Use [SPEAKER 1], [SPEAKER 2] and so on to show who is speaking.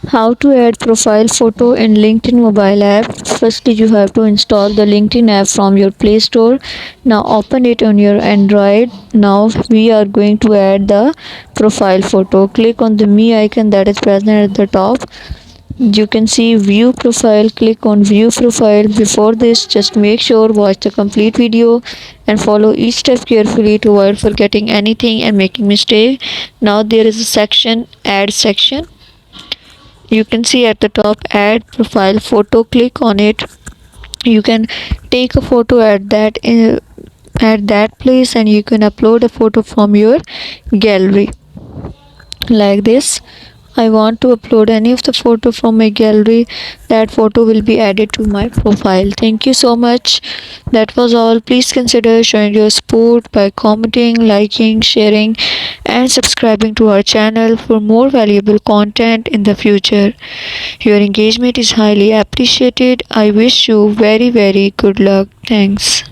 [SPEAKER 1] How to add profile photo in LinkedIn mobile app. Firstly, you have to install the LinkedIn app from your Play Store. Now open it on your Android. Now we are going to add the profile photo. Click on the me icon that is present at the top. You can see view profile. Click on view profile. Before this, just make sure watch the complete video and follow each step carefully to avoid forgetting anything and making mistake. Now there is a section, add section. You can see at the top add profile photo. Click on it. You can take a photo at that place, and you can upload a photo from your gallery like this. I want to upload any of the photo from my gallery. That photo will be added to my profile. Thank you so much. That was all. Please consider showing your support by commenting, liking, sharing, and subscribing to our channel for more valuable content in the future. Your engagement is highly appreciated. I wish you very good luck. Thanks.